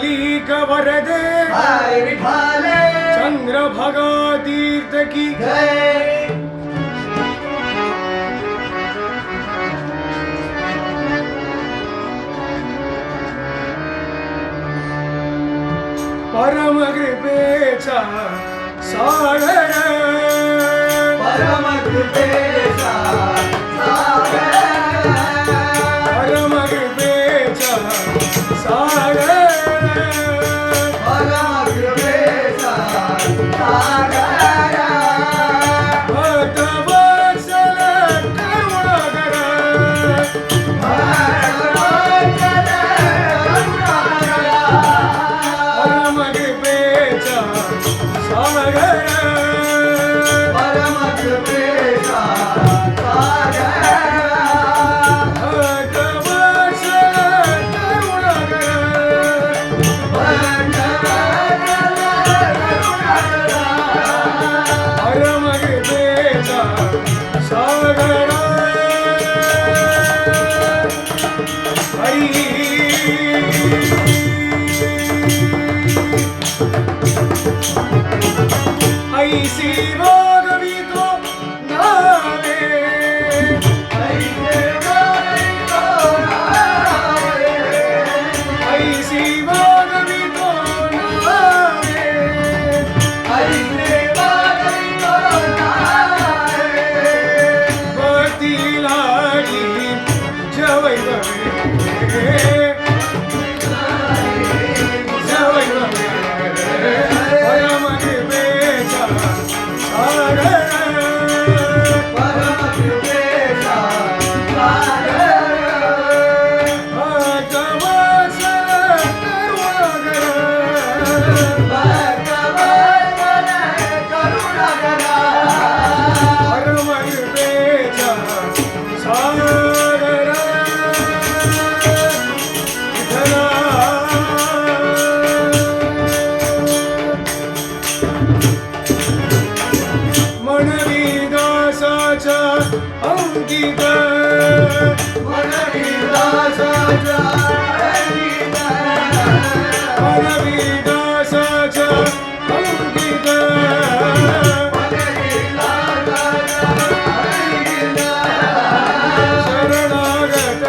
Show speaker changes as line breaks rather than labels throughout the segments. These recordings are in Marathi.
पुंडलीक वरदे
हरी विठ्ठल
चंद्रभागा तीर्थ की
जय
परम कृपेचा सागर
परम कृपेचा सागर
परम कृपेचा सागर
परम कृपेचा सागर
भक्तवत्सल करुणाकर परम कृपेचा सागर
परम कृपेचा सागर
भक्तवत्सल करुणाकर परम कृपेचा सागर हरी ऐसी वागवितो नावे ऐसी वागवितो नावे भक्ती लागी जवै बवे जवै बवे परम कृपेचा सागर भक्तवत्सल करुणाकर परम कृपेचा सागर विठ्ठला मनवी दासाच्या अंकित मनवी दासाच्या अंकित शरणागत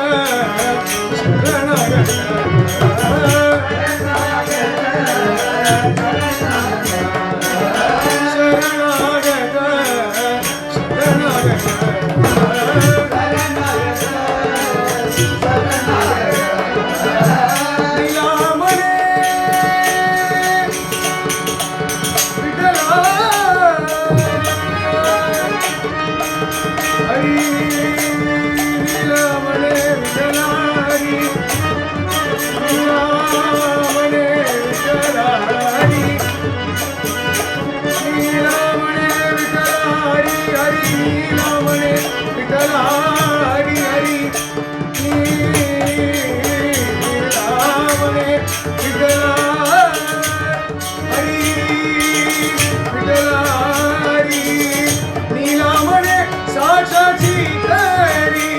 शरणागत शरणागत नीलामणे विठ्ठला हरी नीलामणे विठ्ठला हरी नीलामणे विठ्ठला हरी नीलामणे विठ्ठला हरी हरी नीलामणे विठ्ठला हरी हरी नीलामणे विठ्ठला हरी विठ्ठला हरी नीलामणे साक्षाची तरी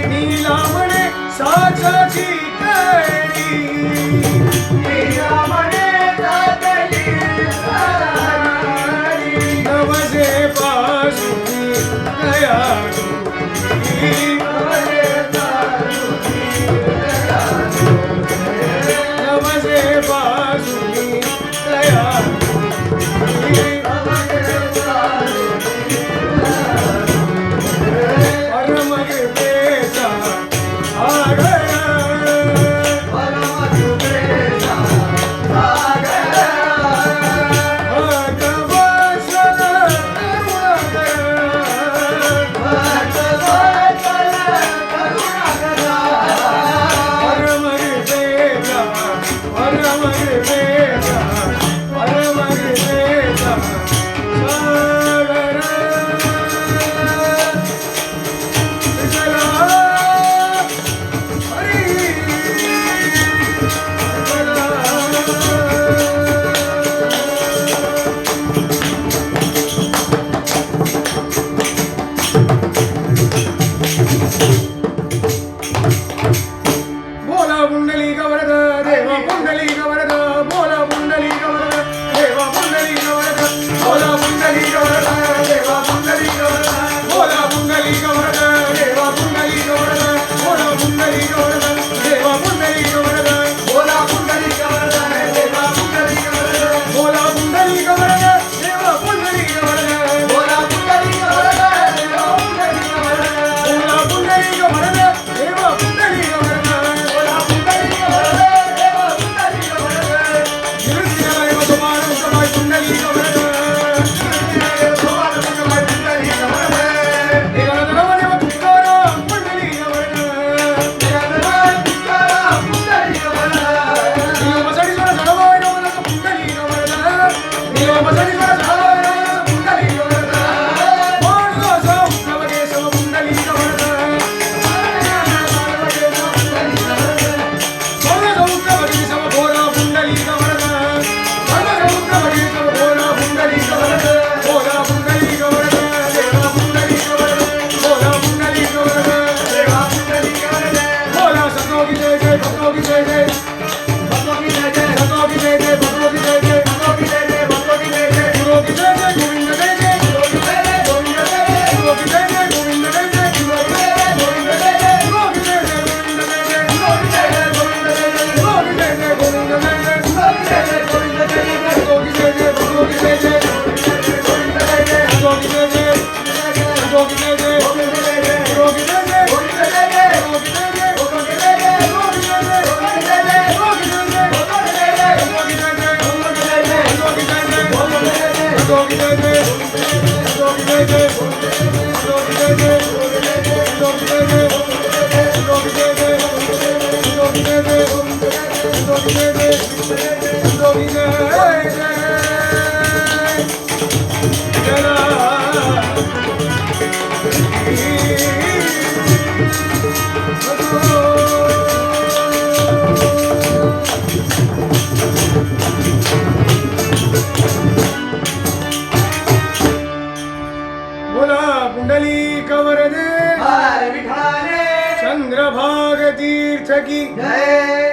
नीलामणे साक्षाची तरी नवसे पासून दया रोगी दे दे
रोगी दे दे
रोगी दे दे
रोगी दे दे
रोगी दे दे
रोगी दे दे
रोगी दे दे
रोगी दे दे
रोगी दे दे
रोगी दे दे
रोगी दे दे
रोगी दे दे
रोगी दे दे रोगी दे दे रोगी दे दे रोगी दे दे रोगी दे दे रोगी दे दे रोगी दे दे जरा बोला पुंडलिक वरदे
हर विठाने
चंद्रभाग तीर्थ की
जय